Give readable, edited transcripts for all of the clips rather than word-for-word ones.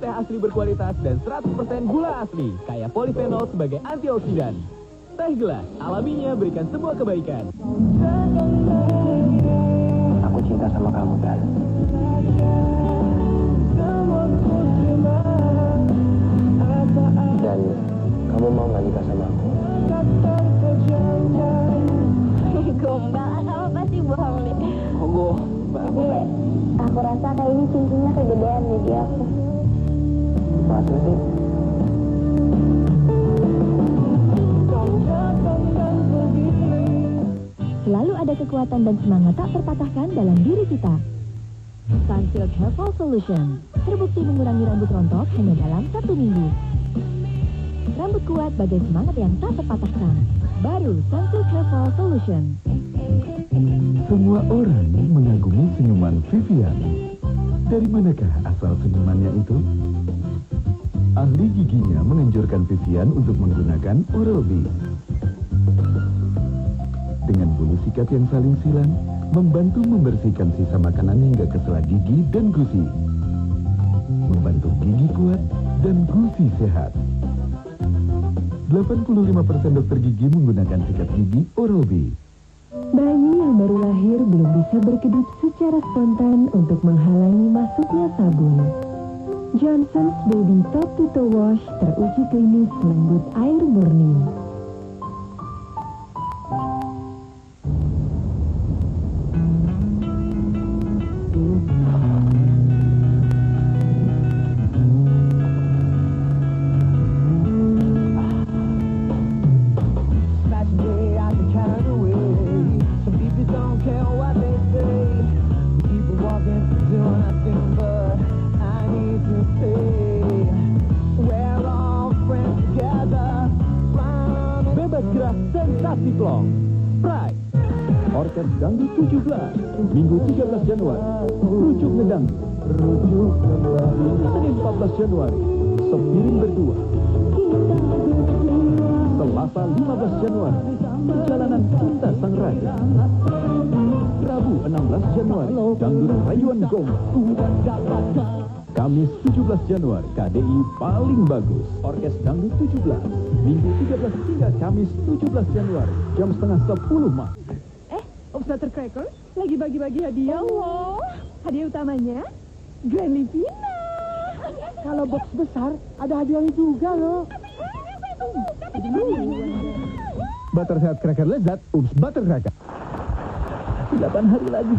teh asli berkualitas dan 100% gula asli, kaya polifenol sebagai antioksidan. Teh gelas, alaminya berikan sebuah kebaikan. Aku cinta sama kamu, Dan. Dan kamu mau nggak nikah sama aku? Gombal, kamu pasti bohong nih. Oh, Aku rasa kayak ini cincinnya kegedean deh di aku. masa sih? Selalu ada kekuatan dan semangat tak terpatahkan dalam diri kita. Sunsilk Hair Fall Solution terbukti mengurangi rambut rontok hanya dalam 1 minggu. Rambut kuat bagai semangat yang tak terpatahkan. Baru Sunsilk Hair Fall Solution. Semua orang mengagumi senyuman Vivian. Dari manakah asal senyumannya itu? Ahli giginya menganjurkan Vivian untuk menggunakan Oral-B. Dengan bulu sikat yang saling silang, membantu membersihkan sisa makanan hingga ke sela gigi dan gusi. Membantu gigi kuat dan gusi sehat. 85% dokter gigi menggunakan sikat gigi Oral-B. Bayi yang baru lahir belum bisa berkedip secara spontan untuk menghalangi masuknya sabun. Johnson's Baby Top to Toe Wash teruji klinis lembut air murni. Sensasi plong, Pride, Orkes Dangdut 17, Minggu 13 Januari, Rujuk Ngedang, Senin 14 Januari, Sepiring Berdua, Selasa 15 Januari, Perjalanan Cinta Sang Raja, Rabu 16 Januari, Dangdut Rayuan Gong, Kamis 17 Januari, KDI Paling Bagus, Orkes Dangdut 17, Minggu 13 hingga Kamis 17 Januari, jam setengah 10 malam. Obstater Cracker lagi bagi-bagi hadiah loh. Hadiah utamanya Grand Livina. Kalau box besar ada hadiahnya juga loh. Butter sehat cracker lezat, Ups Butter Cracker. 8 hari lagi.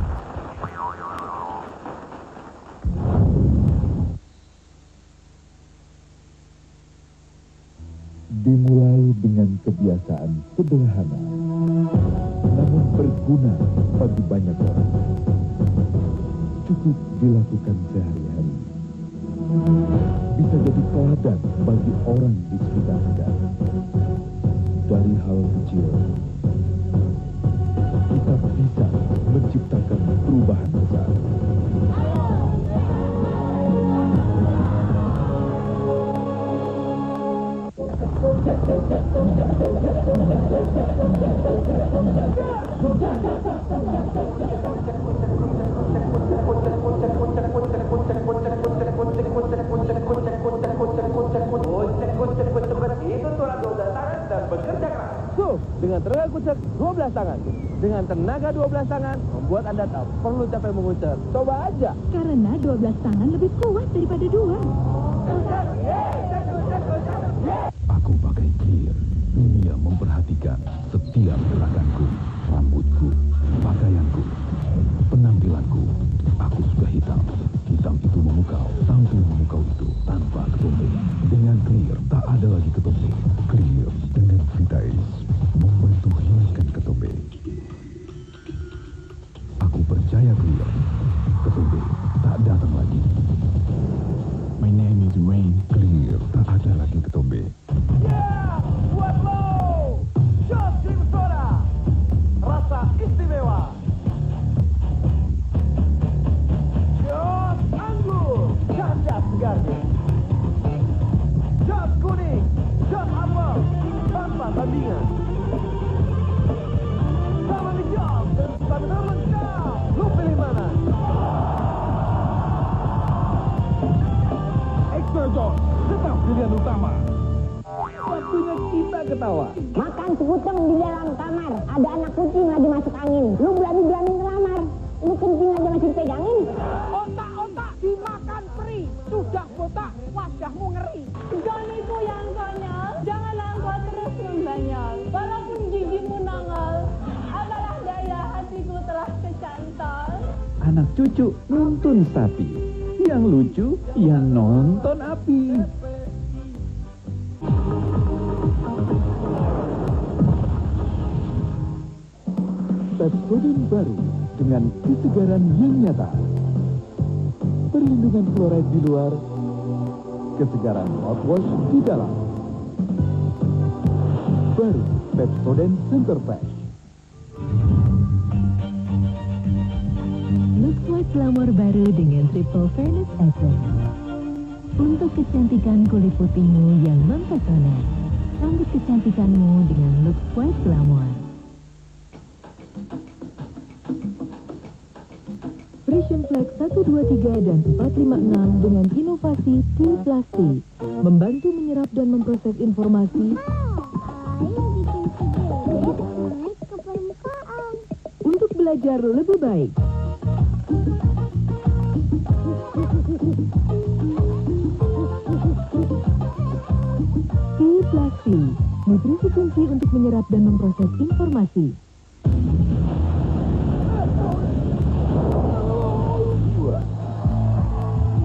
Dimulai dengan kebiasaan sederhana, namun berguna bagi banyak orang. Cukup dilakukan sehari-hari. Bisa jadi teladan bagi orang di sekitar Anda. Dari hal kecil, kita bisa menciptakan perubahan besar. Dengan tenaga kucek 12 tangan. Dengan tenaga 12 tangan, membuat Anda tak perlu capek mengucek. Coba aja. Karena 12 tangan lebih kuat daripada 2. Aku pakai Clear. Dunia memperhatikan setiap gerakanku, rambutku, pakaianku, penampilanku. Aku suka hitam. Hitam itu memukau, tampil memukau itu tanpa ketombe. Dengan Clear tak ada lagi ketombe. Clear dengan Vitalis membantu hilangkan ketombe. Aku percaya Clear. Ketombe tak datang lagi. My name is Rain. Clear tak ada lagi ketombe. Buat lo, Jos Cream Soda, rasa istimewa. Jos Anggur, cacat segarnya. Jos Kuning, Jos Apel, tanpa tandingan. Sama di Jos dan stamina lengkap. Lu pilih mana? cocok, tetap pilihan utama. Waktunya kita ketawa. Makan sekuteng di dalam kamar. Ada anak kucing lagi masuk angin. Lu berani-berani ngelamar. Lu kencing aja masih pegangin. Otak-otak dimakan peri. Sudah botak, wajahmu ngeri. Joniku yang konyol. Jangan angkot terus membanyol. Walaupun gigimu nongol. Apalah daya hatiku telah kecantol. Anak cucu nuntun sapi. Yang lucu, yang nonton api. Pepsodent baru dengan kesegaran yang nyata. Perlindungan fluoride di luar, kesegaran mouthwash di dalam. Baru Pepsodent Center Fresh. Lux White Glamour baru dengan Triple Fairness Essence. Untuk kecantikan kulit putihmu yang mempesona. Sambut kecantikanmu dengan Lux White Glamour. Frisian Flex 123 dan 456 dengan inovasi Clean Plastic. Membantu menyerap dan memproses informasi Ayo bikin video naik ke permukaan. untuk belajar lebih baik. Clean Plastic, nutrisi kunci untuk menyerap dan memproses informasi.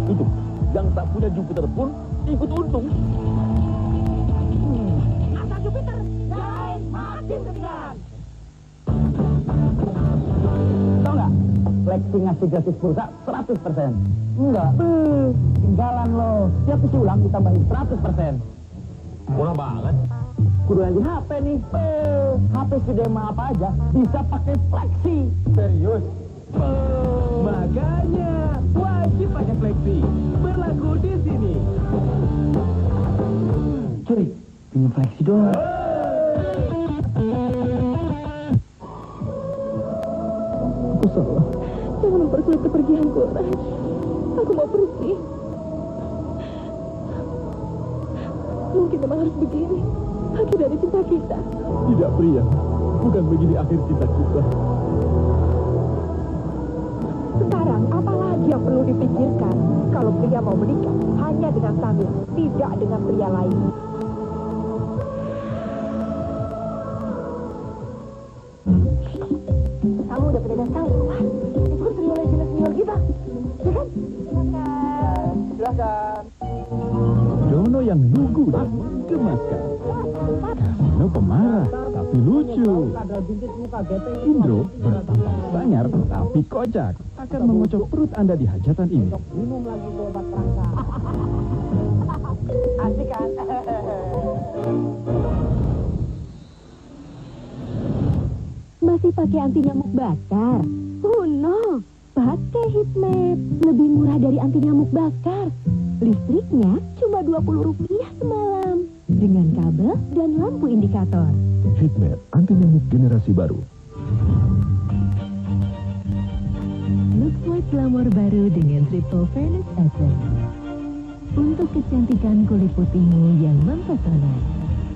Itu, yang tak punya Jupiter pun ikut untung. Asa Jupiter, naik makin ketinggalan. Tau nggak? Flexi ngasih gratis pulsa 100%. Enggak. Tinggalan lo. Tiap isi ulang ditambahin 100%. Murah banget. Kudu lagi HP nih. HP segede mah apa aja bisa pakai Flexi. Serius? Makanya wajib pakai Flexi. Berlaku di sini. Curi, pinjam Flexi dong. Aku salah. Jangan mempersulit kepergianku, Ray. Aku mau pergi. Mungkin memang harus begini. Akhir dari cinta kita. Tidak, pria. Bukan begini akhir cinta kita. Sekarang apalagi yang perlu dipikirkan kalau pria mau menikah hanya dengan Samir, tidak dengan pria lain. Kamu udah pada tahu kan? Itu kan trio senior kita. Ya kan? Silakan. Dono yang lugu dan menggemaskan. Dono pemarah tapi lucu. Indro bertampang sangar tapi kocak. Akan mengocok perut Anda di hajatan ini. Minum lagi tuh obat perangkat. Asik kan? Masih pakai anti nyamuk bakar? Oh no, pakai Hitmap. Lebih murah dari anti nyamuk bakar. Listriknya cuma Rp20 semalam. Dengan kabel dan lampu indikator. Hitmap anti nyamuk generasi baru. Lux White Glamour baru dengan Triple Fairness Essence. Untuk kecantikan kulit putihmu yang mempesona.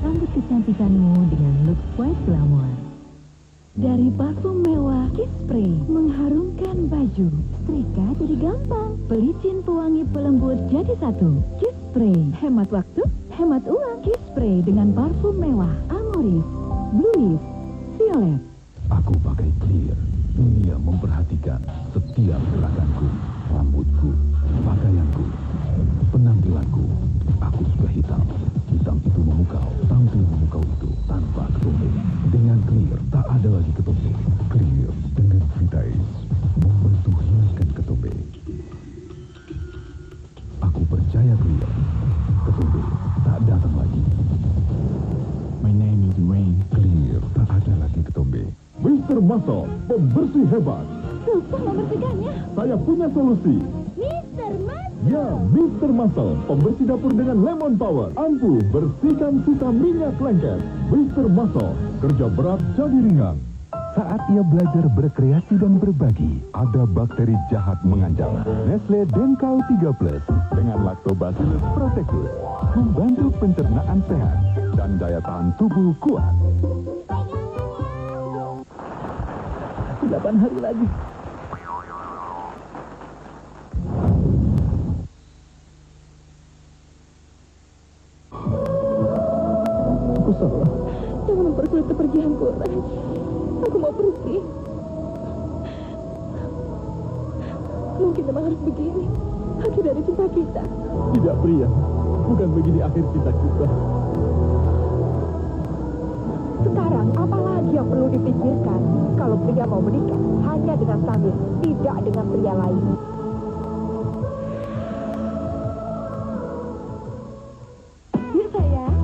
Sambut kecantikanmu dengan Lux White Glamour. Dari parfum mewah, Kiss Spray mengharumkan baju. Setrika jadi gampang. Pelicin pewangi pelembut jadi satu. Kiss Spray, hemat waktu, hemat uang. Kiss Spray dengan parfum mewah, Amoris, Bluis, Violet. Aku pakai Clear. Dunia memperhatikan setiap gerakanku, rambutku, pakaianku, penampilanku. Aku suka hitam. Hitam itu memukau, tampil memukau itu tanpa ketombe. Dengan Clear tak ada lagi ketombe. Clear dengan Vitae membantu hilangkan ketombe. Aku percaya Clear. Ketombe tak datang lagi. My name is Rain. Clear tak ada lagi ketombe. Mr. Muscle, pembersih hebat. Susah membersihkannya. Saya punya solusi. Mr. Mas. Ya, Mr. Muscle, pembersih dapur dengan lemon power. Ampuh bersihkan sisa minyak lengket. Mr. Muscle, kerja berat jadi ringan. Saat ia belajar berkreasi dan berbagi, ada bakteri jahat mengancam. Nestle Denkau 3 Plus dengan Lactobacillus protectus membantu pencernaan sehat dan daya tahan tubuh kuat. 8 hari lagi. Aku salah. Jangan mempersulit kepergianku, Raj. Aku mau pergi. Mungkin memang harus begini. Akhir dari cinta kita. Tidak, pria. Bukan begini akhir cinta kita. Sekarang apa lagi yang perlu dipikirkan? Kalau pria mau menikah hanya dengan Samir, tidak dengan pria lain. Ya, sayang.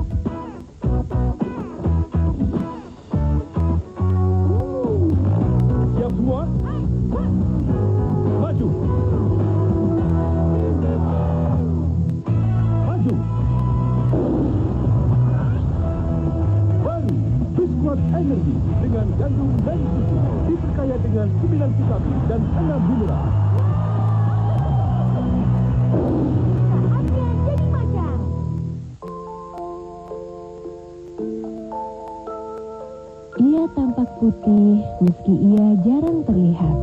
Siap semua? Maju. Maju. Baru, Biskuat Energi dengan gandum dan susu diperkaya dengan 9 vitamin dan 6 mineral. Saatnya jadi macan. Ia tampak putih meski ia jarang terlihat.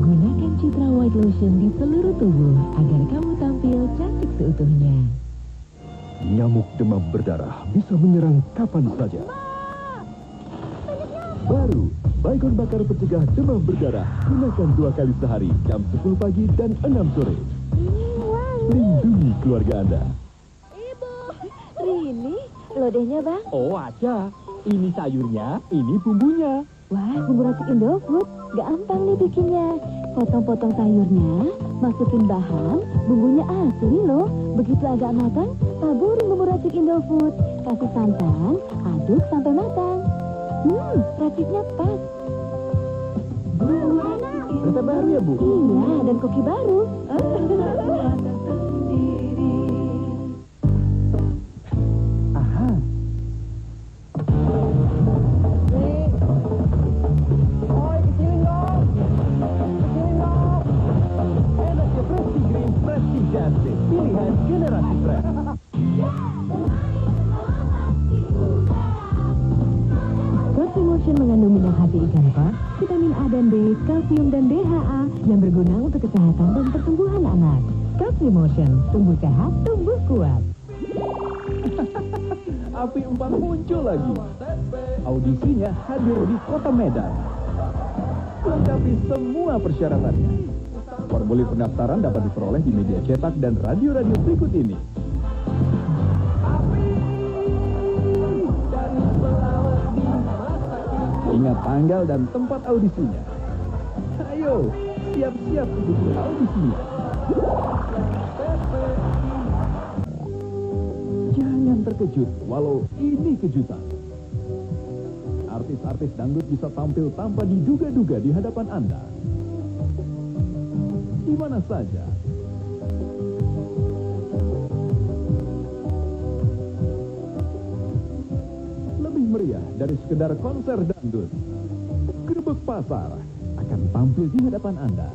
Gunakan Citra White Lotion di seluruh tubuh agar kamu tampil cantik seutuhnya. Nyamuk demam berdarah bisa menyerang kapan saja. Baru, Baygon Bakar Pencegah Demam Berdarah. Gunakan 2 kali sehari, jam 10 pagi dan 6 sore. Lindungi keluarga Anda. Rini, lodehnya bang. Oh, aja. Ini sayurnya, ini bumbunya. Wah, bumbu racik Indofood. Gampang nih bikinnya. Potong-potong sayurnya, masukin bahan, bumbunya asli loh. Begitu agak matang, taburin bumbu racik Indofood. Kasih santan, aduk sampai matang. Raciknya pas. Resep baru ya, Bu? Iya, dan koki baru. Aha. Energi Freshly Green, Freshly Justice. Pilihan generasi fresh. Coffee Motion mengandung minyak hati ikan koi, vitamin A dan D, kalsium dan DHA yang berguna untuk kesehatan dan pertumbuhan anak. Coffee Motion, tumbuh sehat, tumbuh kuat. Api 4 muncul lagi. Audisinya hadir di Kota Medan. Lengkapi semua persyaratannya. Formulir pendaftaran dapat diperoleh di media cetak dan radio-radio berikut ini. Ingat tanggal dan tempat audisinya. Ayo, siap-siap untuk audisinya. Jangan terkejut, walau ini kejutan. Artis-artis dangdut bisa tampil tanpa diduga-duga di hadapan Anda. Di mana saja. Lebih meriah dari sekedar konser dangdut. Gerebek Pasar akan tampil di hadapan Anda.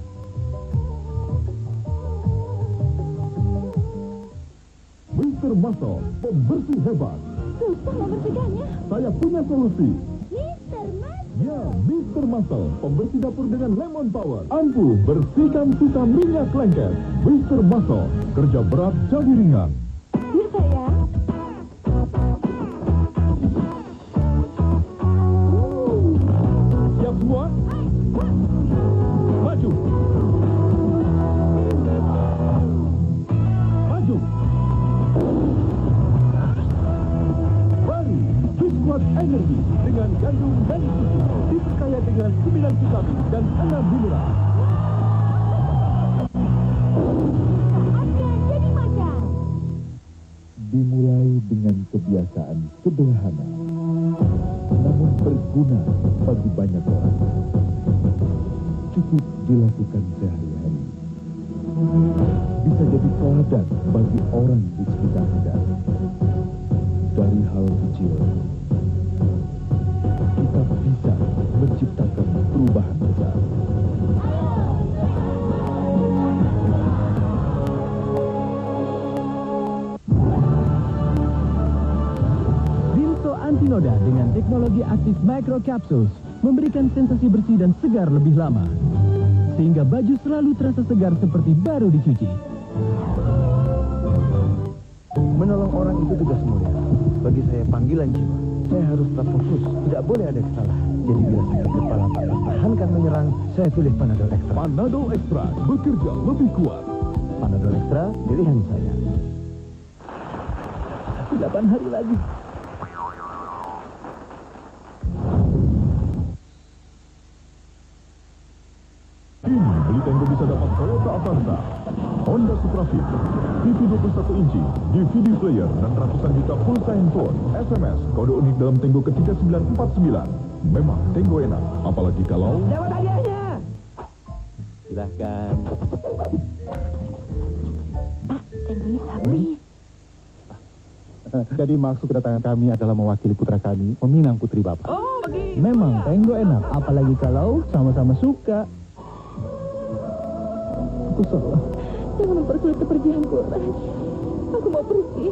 Mr. Muscle, pembersih hebat. Susah membersihkannya. Saya punya solusi. Mr. Mas. Ya, Mr. Muscle, pembersih dapur dengan lemon power. Ampuh bersihkan sisa minyak lengket. Mr. Muscle, kerja berat jadi ringan. Ya, sayang. Siap semua? Maju. Maju. Baru, Biskuat Energi dengan gandum dan susu diperkaya dengan 9 vitamin dan 6 mineral. Saatnya jadi macan. Dimulai dengan kebiasaan sederhana, namun berguna bagi banyak orang. Cukup dilakukan sehari-hari. Bisa jadi teladan bagi orang di sekitar Anda. Dari hal kecil, kita bisa Bioda dengan teknologi aktif Micro Capsules memberikan sensasi bersih dan segar lebih lama. Sehingga baju selalu terasa segar seperti baru dicuci. Menolong orang itu tugas mulia. Bagi saya panggilan jiwa. Saya harus tetap fokus. Tidak boleh ada kesalahan. Jadi bila sakit kepala tak tertahankan menyerang, saya pilih Panadol Extra. Panadol Extra bekerja lebih kuat. Panadol Extra, pilihan saya. 8 hari lagi. Kini beli Tenggo bisa dapat Toyota Avanza, Honda Supra Fit, TV 21 inci, DVD player, dan ratusan juta pulsa handphone. SMS kode unik dalam Tenggo ke 3949. Memang Tenggo enak, apalagi kalau... Dapat hadiahnya. Silahkan. Tenggonya habis. Jadi maksud kedatangan kami adalah mewakili putra kami, meminang putri Bapak. Oh, begitu. Memang Tenggo enak, apalagi kalau sama-sama suka. Aku salah. Jangan mempersulit kepergianku, Raj. Aku mau pergi.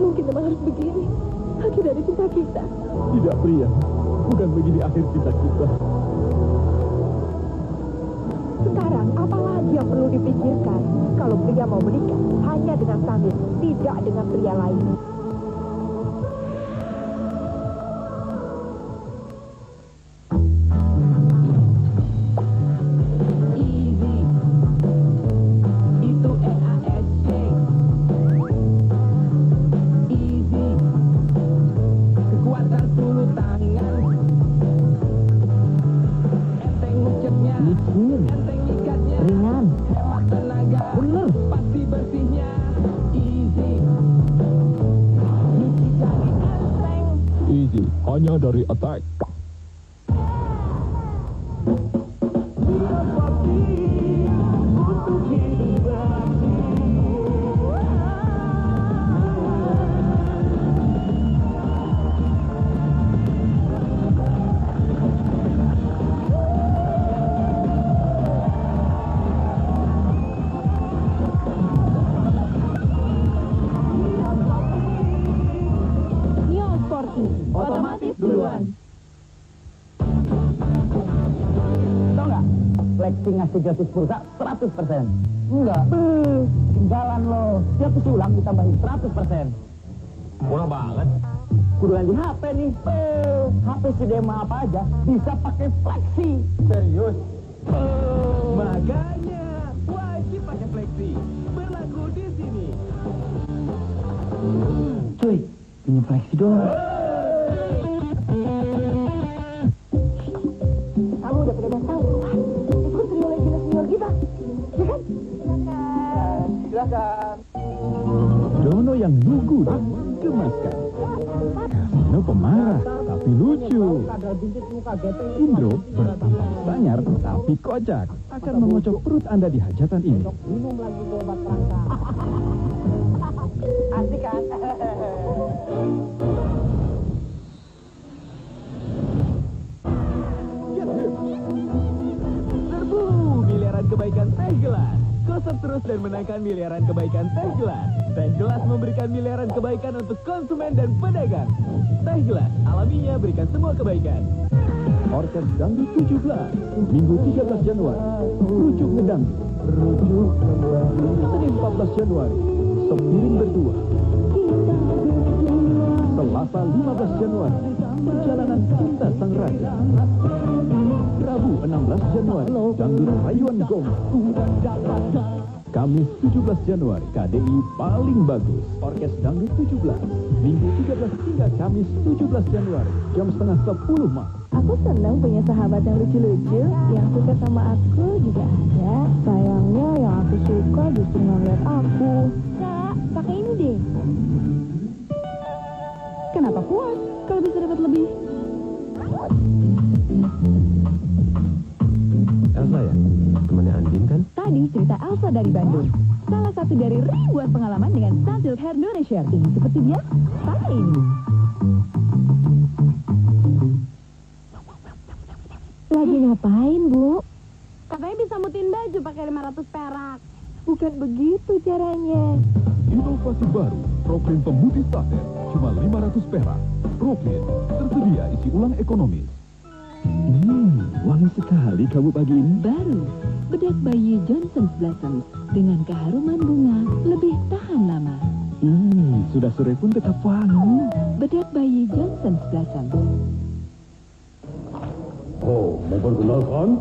Mungkin memang harus begini. Akhir dari cinta kita. Tidak, pria. Bukan begini akhir cinta kita. Sekarang apalagi yang perlu dipikirkan? Kalau pria mau menikah hanya dengan Samir, tidak dengan pria lain. Ringan. Bener. Easy, hanya dari Attack. Neo Sporty, otomatis duluan. Tahu nggak? Flexi ngasih gratis pulsa 100%. Enggak. Ketinggalan lo. Tiap isi ulang ditambahin 100%. Murah banget. Kudu ganti HP nih. HP Sidema apa aja bisa pakai Flexi. Serius? Makanya wajib pakai Flexi. Berlaku di sini. Cuy, pinjam Flexi dong. Kamu udah pada tahu kan? Itu kan trio legenda senior kita. Ya kan? Silakan. Dono yang lugu dan menggemaskan. Kasino pemarah tapi lucu. Indro bertampang sanyar tapi kocak. Akan mengocok perut Anda di hajatan ini. Minum lagi obat perangka. Asik kan? Serbu miliaran kebaikan teh gelas. Gosok terus dan menangkan miliaran kebaikan teh gelas. Teh gelas memberikan miliaran kebaikan untuk konsumen dan pedagang. Teh gelas alaminya berikan semua kebaikan. Orkes Dangdut 17 Minggu 13 Januari. Rujuk ngedang. Senin 14 Januari. Sepiring berdua. Selasa 15 Januari. Perjalanan Cinta Sang Raja. Rabu 16 Januari. Dangdut Rayuan Gong. Kamis 17 Januari. KDI paling bagus. Orkes Dangdut 17 Minggu 13 hingga Kamis 17 Januari. Jam setengah 10 malam. Aku senang punya sahabat yang lucu-lucu. Yang suka sama aku juga ada. Sayangnya yang aku suka justru ngeliat aku. Kak, pakai ini deh. Kenapa puas kalau bisa dapat lebih? Elsa ya? Temannya Andin kan? Tadi cerita Elsa dari Bandung. Salah satu dari ribuan pengalaman dengan Sunsilk Hair Nourisher. Ingin seperti dia? Pakai ini. Lagi ngapain, Bu? Katanya bisa mutin baju pakai 500 perak. Bukan begitu caranya. Inovasi baru, Proklin pemutih saset, cuma 500 perak. Proklin, tersedia isi ulang ekonomis. Wangi sekali kamu pagi ini. Baru, bedak bayi Johnson's Blossom dengan keharuman bunga lebih tahan lama. Sudah sore pun tetap wangi. Bedak bayi Johnson's Blossom. Oh, memperkenalkan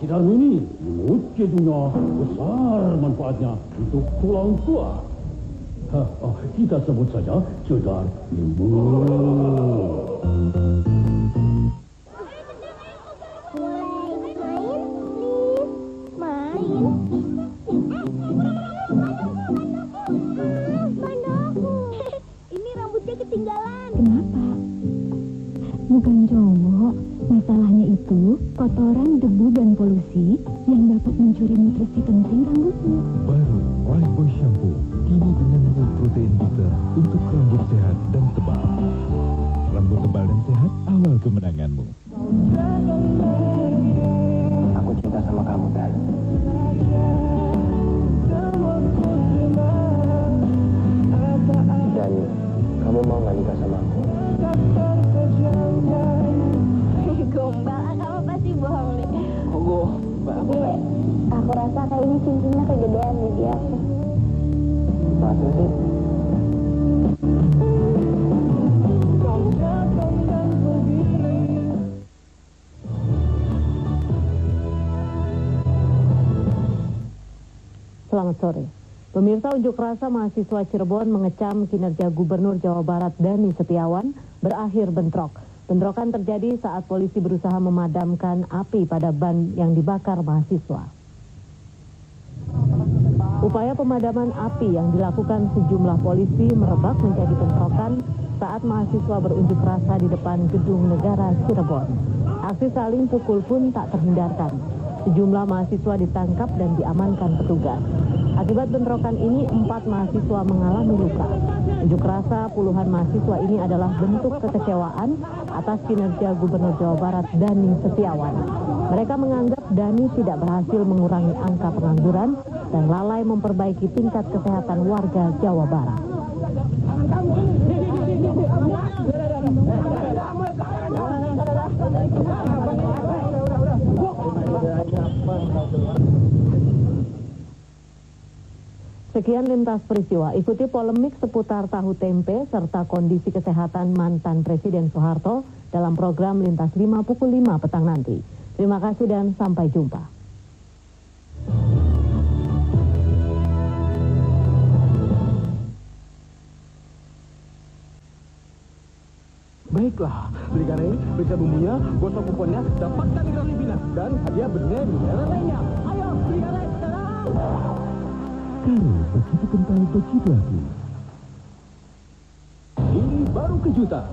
Cedar Mini. Imut kejunya besar manfaatnya untuk tulang tua. Kita sebut saja Cedar Imut. Kenapa? Bukan cowok. Masalahnya itu kotoran, debu, dan polusi yang dapat mencuri nutrisi penting rambutmu. Baru Lifebuoy Shampoo, kini dengan mengandung protein bitter untuk rambut sehat dan tebal. Rambut tebal dan sehat, awal kemenanganmu. Aku cinta sama kamu, Dan. Dan kamu mau nggak nikah sama aku? Gombal, kamu pasti bohong deh. Kok gombal? Aku rasa kayak ini cincinnya kegedean nih di aku. Masa sih? Selamat sore. Pemirsa, unjuk rasa mahasiswa Cirebon mengecam kinerja Gubernur Jawa Barat Dani Setiawan berakhir bentrok. Bentrokan terjadi saat polisi berusaha memadamkan api pada ban yang dibakar mahasiswa. Upaya pemadaman api yang dilakukan sejumlah polisi merebak menjadi bentrokan saat mahasiswa berunjuk rasa di depan Gedung Negara Cirebon. Aksi saling pukul pun tak terhindarkan. Sejumlah mahasiswa ditangkap dan diamankan petugas. Akibat bentrokan ini, 4 mahasiswa mengalami luka. Unjuk rasa puluhan mahasiswa ini adalah bentuk kekecewaan atas kinerja Gubernur Jawa Barat Dani Setiawan. Mereka menganggap Dani tidak berhasil mengurangi angka pengangguran dan lalai memperbaiki tingkat kesehatan warga Jawa Barat. Sekian lintas peristiwa, ikuti polemik seputar tahu tempe serta kondisi kesehatan mantan Presiden Soeharto dalam program Lintas 5 pukul 5 petang nanti. Terima kasih dan sampai jumpa. Baiklah, beli garai, periksa bumbunya, gosok kuponnya, dapatkan ikan Filipina dan hadiah benih lainnya. Ayo, beli garai sekarang. Karo begitu kental begitu lagi. Ini baru kejutan.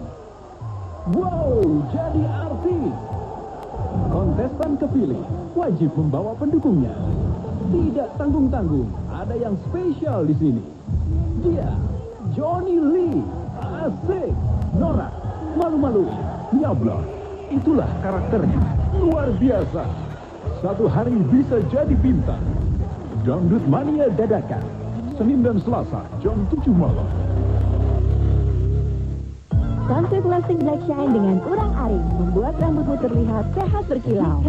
Wow, jadi artis. Kontestan kepilih wajib membawa pendukungnya. Tidak tanggung-tanggung, ada yang spesial di sini. Dia, Johnny Lee, asik. Nora, malu-malu. Nyabla, itulah karakternya. Luar biasa. Satu hari bisa jadi bintang. Dangdut Mania dadakan. Senin dan Selasa, jam 7 malam. Sunsilk Lasting Black Shine dengan urang aring membuat rambutmu terlihat sehat berkilau.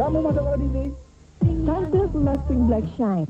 Kamu masuk audisi? Sunsilk Lasting Black Shine.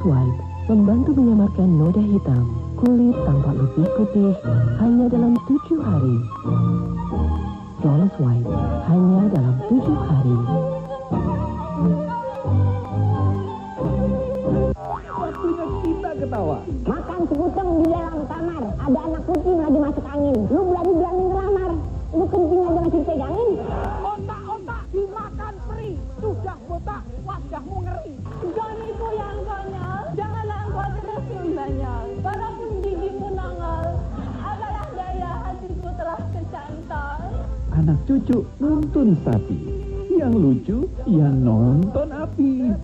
White membantu menyamarkan noda hitam. Kulit tampak lebih putih hanya dalam 7 hari. Flawless White hanya dalam 7 hari. Waktunya kita ketawa. Makan sekuteng di dalam kamar. Ada anak kucing lagi masuk angin. Lu berani ngelamar. Lu kencing aja masih dipegangin. Otak-otak dimakan free. Sudah botak, wajahmu ngeri. Johnnyku yang konyol, janganlah engkau terus membanyol. Walaupun gigimu nongol, apalah daya hatiku telah kecantol. Anak cucu nuntun sapi. Yang lucu, yang nonton api.